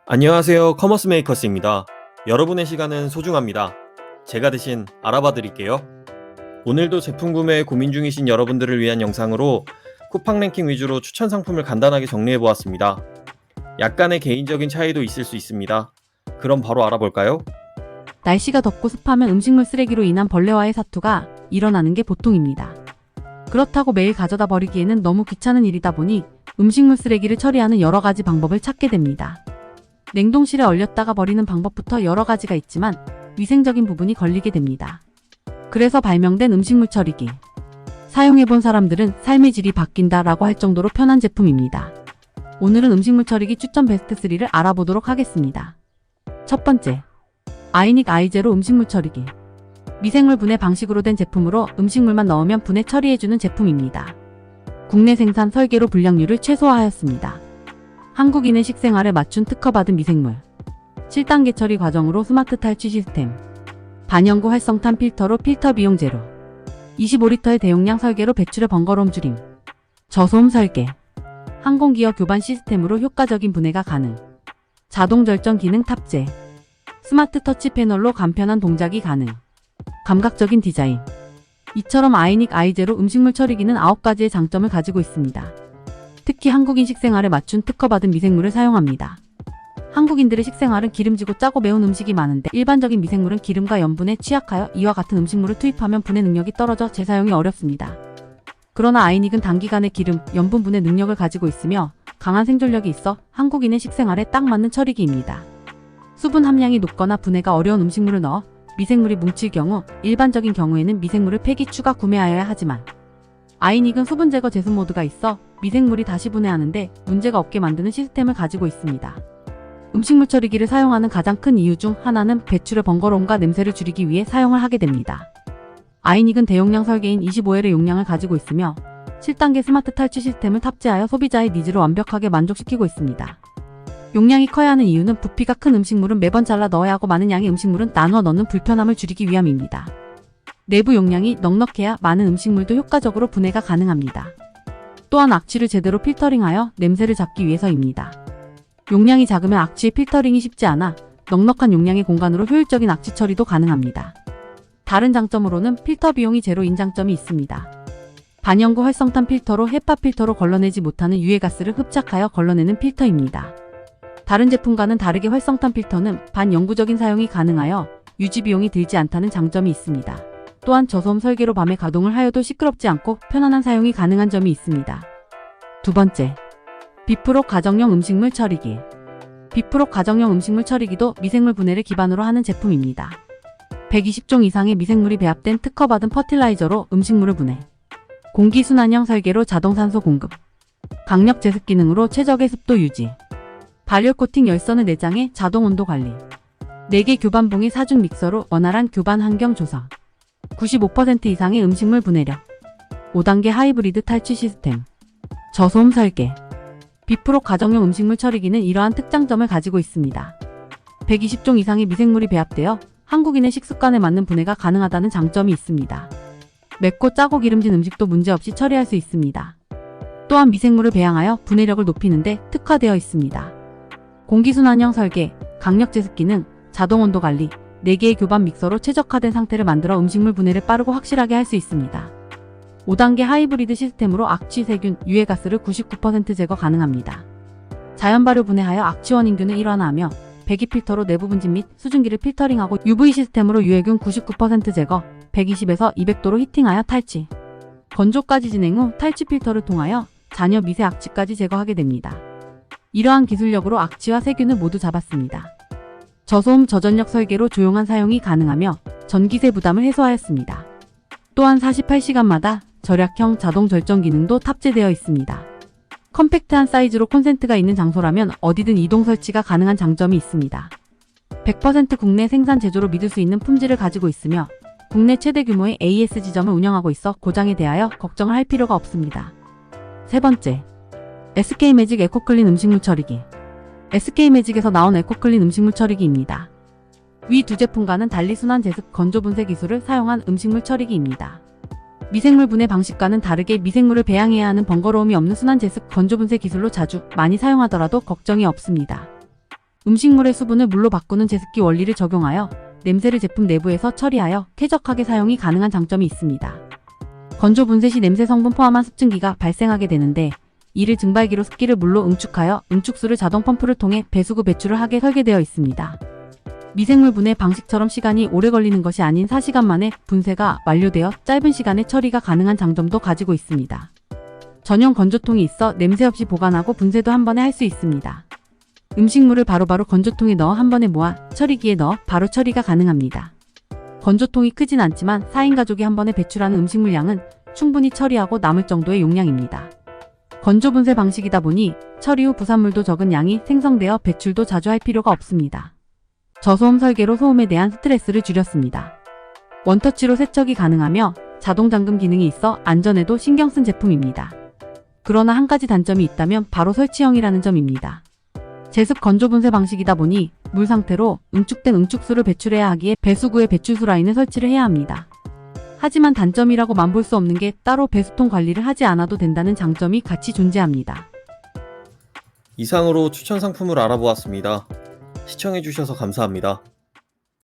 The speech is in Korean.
안녕하세요. 커머스 메이커스입니다. 여러분의 시간은 소중합니다. 제가 대신 알아봐 드릴게요. 오늘도 제품 구매에 고민 중이신 여러분들을 위한 영상으로 쿠팡 랭킹 위주로 추천 상품을 간단하게 정리해 보았습니다. 약간의 개인적인 차이도 있을 수 있습니다. 그럼 바로 알아볼까요? 날씨가 덥고 습하면 음식물 쓰레기로 인한 벌레와의 사투가 일어나는 게 보통입니다. 그렇다고 매일 가져다 버리기에는 너무 귀찮은 일이다 보니 음식물 쓰레기를 처리하는 여러 가지 방법을 찾게 됩니다. 냉동실에 얼렸다가 버리는 방법부터 여러 가지가 있지만 위생적인 부분이 걸리게 됩니다. 그래서 발명된 음식물 처리기. 사용해본 사람들은 삶의 질이 바뀐다라고 할 정도로 편한 제품입니다. 오늘은 음식물 처리기 추천 베스트 3를 알아보도록 하겠습니다. 첫 번째, 아이닉 아이제로 음식물 처리기. 미생물 분해 방식으로 된 제품으로 음식물만 넣으면 분해 처리해주는 제품입니다. 국내 생산 설계로 불량률을 최소화하였습니다. 한국인의 식생활에 맞춘 특허받은 미생물 7단계 처리 과정으로 스마트 탈취 시스템, 반영구 활성탄 필터로 필터 비용 제로, 25리터의 대용량 설계로 배출의 번거로움 줄임, 저소음 설계, 항공기어 교반 시스템으로 효과적인 분해가 가능, 자동 절전 기능 탑재, 스마트 터치 패널로 간편한 동작이 가능, 감각적인 디자인. 이처럼 아이닉 아이제로 음식물 처리기는 9가지의 장점을 가지고 있습니다. 특히 한국인 식생활에 맞춘 특허받은 미생물을 사용합니다. 한국인들의 식생활은 기름지고 짜고 매운 음식이 많은데 일반적인 미생물은 기름과 염분에 취약하여 이와 같은 음식물을 투입하면 분해 능력이 떨어져 재사용이 어렵습니다. 그러나 아이닉은 단기간에 기름, 염분 분해 능력을 가지고 있으며 강한 생존력이 있어 한국인의 식생활에 딱 맞는 처리기입니다. 수분 함량이 높거나 분해가 어려운 음식물을 넣어 미생물이 뭉칠 경우 일반적인 경우에는 미생물을 폐기 추가 구매하여야 하지만 아이닉은 수분 제거 제습 모드가 있어 미생물이 다시 분해하는데 문제가 없게 만드는 시스템을 가지고 있습니다. 음식물 처리기를 사용하는 가장 큰 이유 중 하나는 배출의 번거로움과 냄새를 줄이기 위해 사용을 하게 됩니다. 아이닉은 대용량 설계인 25L의 용량을 가지고 있으며 7단계 스마트 탈취 시스템을 탑재하여 소비자의 니즈를 완벽하게 만족시키고 있습니다. 용량이 커야 하는 이유는 부피가 큰 음식물은 매번 잘라 넣어야 하고 많은 양의 음식물은 나누어 넣는 불편함을 줄이기 위함입니다. 내부 용량이 넉넉해야 많은 음식물도 효과적으로 분해가 가능합니다. 또한 악취를 제대로 필터링하여 냄새를 잡기 위해서입니다. 용량이 작으면 악취의 필터링이 쉽지 않아 넉넉한 용량의 공간으로 효율적인 악취 처리도 가능합니다. 다른 장점으로는 필터 비용이 제로인 장점이 있습니다. 반영구 활성탄 필터로 헤파 필터로 걸러내지 못하는 유해가스를 흡착하여 걸러내는 필터입니다. 다른 제품과는 다르게 활성탄 필터는 반영구적인 사용이 가능하여 유지 비용이 들지 않다는 장점이 있습니다. 또한 저소음 설계로 밤에 가동을 하여도 시끄럽지 않고 편안한 사용이 가능한 점이 있습니다. 두 번째, 비프록 가정용 음식물 처리기. 비프록 가정용 음식물 처리기도 미생물 분해를 기반으로 하는 제품입니다. 120종 이상의 미생물이 배합된 특허받은 퍼틸라이저로 음식물을 분해, 공기순환형 설계로 자동산소 공급, 강력 제습 기능으로 최적의 습도 유지, 발열 코팅 열선을 내장해 자동 온도 관리, 4개 교반봉의 사중 믹서로 원활한 교반 환경 조성, 95% 이상의 음식물 분해력, 5단계 하이브리드 탈취 시스템, 저소음 설계. 비프록 가정용 음식물 처리기는 이러한 특장점을 가지고 있습니다. 120종 이상의 미생물이 배합되어 한국인의 식습관에 맞는 분해가 가능하다는 장점이 있습니다. 맵고 짜고 기름진 음식도 문제없이 처리할 수 있습니다. 또한 미생물을 배양하여 분해력을 높이는데 특화되어 있습니다. 공기순환형 설계, 강력 제습 기능, 자동 온도 관리, 4개의 교반 믹서로 최적화된 상태를 만들어 음식물 분해를 빠르고 확실하게 할 수 있습니다. 5단계 하이브리드 시스템으로 악취, 세균, 유해가스를 99% 제거 가능합니다. 자연 발효 분해하여 악취 원인균을 일환화하며 배기 필터로 내부 분진 및 수증기를 필터링하고 UV 시스템으로 유해균 99% 제거, 120에서 200도로 히팅하여 탈취, 건조까지 진행 후 탈취 필터를 통하여 잔여 미세 악취까지 제거하게 됩니다. 이러한 기술력으로 악취와 세균을 모두 잡았습니다. 저소음 저전력 설계로 조용한 사용이 가능하며 전기세 부담을 해소하였습니다. 또한 48시간마다 절약형 자동 절전 기능도 탑재되어 있습니다. 컴팩트한 사이즈로 콘센트가 있는 장소라면 어디든 이동 설치가 가능한 장점이 있습니다. 100% 국내 생산 제조로 믿을 수 있는 품질을 가지고 있으며 국내 최대 규모의 AS 지점을 운영하고 있어 고장에 대하여 걱정을 할 필요가 없습니다. 세 번째, SK매직 에코클린 음식물 처리기. SK매직에서 나온 에코클린 음식물 처리기입니다. 위 두 제품과는 달리 순환 제습 건조 분쇄 기술을 사용한 음식물 처리기입니다. 미생물 분해 방식과는 다르게 미생물을 배양해야 하는 번거로움이 없는 순환 제습 건조 분쇄 기술로 자주 많이 사용하더라도 걱정이 없습니다. 음식물의 수분을 물로 바꾸는 제습기 원리를 적용하여 냄새를 제품 내부에서 처리하여 쾌적하게 사용이 가능한 장점이 있습니다. 건조 분쇄 시 냄새 성분 포함한 습증기가 발생하게 되는데 이를 증발기로 습기를 물로 응축하여 응축수를 자동 펌프를 통해 배수구 배출을 하게 설계되어 있습니다. 미생물 분해 방식처럼 시간이 오래 걸리는 것이 아닌 4시간 만에 분쇄가 완료되어 짧은 시간에 처리가 가능한 장점도 가지고 있습니다. 전용 건조통이 있어 냄새 없이 보관하고 분쇄도 한 번에 할 수 있습니다. 음식물을 바로바로 건조통에 넣어 한 번에 모아 처리기에 넣어 바로 처리가 가능합니다. 건조통이 크진 않지만 4인 가족이 한 번에 배출하는 음식물 양은 충분히 처리하고 남을 정도의 용량입니다. 건조 분쇄 방식이다 보니 처리 후 부산물도 적은 양이 생성되어 배출도 자주 할 필요가 없습니다. 저소음 설계로 소음에 대한 스트레스를 줄였습니다. 원터치로 세척이 가능하며 자동 잠금 기능이 있어 안전에도 신경 쓴 제품입니다. 그러나 한 가지 단점이 있다면 바로 설치형이라는 점입니다. 제습 건조 분쇄 방식이다 보니 물 상태로 응축된 응축수를 배출해야 하기에 배수구에 배출수 라인을 설치를 해야 합니다. 하지만 단점이라고만 볼 수 없는 게 따로 배수통 관리를 하지 않아도 된다는 장점이 같이 존재합니다. 이상으로 추천 상품을 알아보았습니다. 시청해주셔서 감사합니다.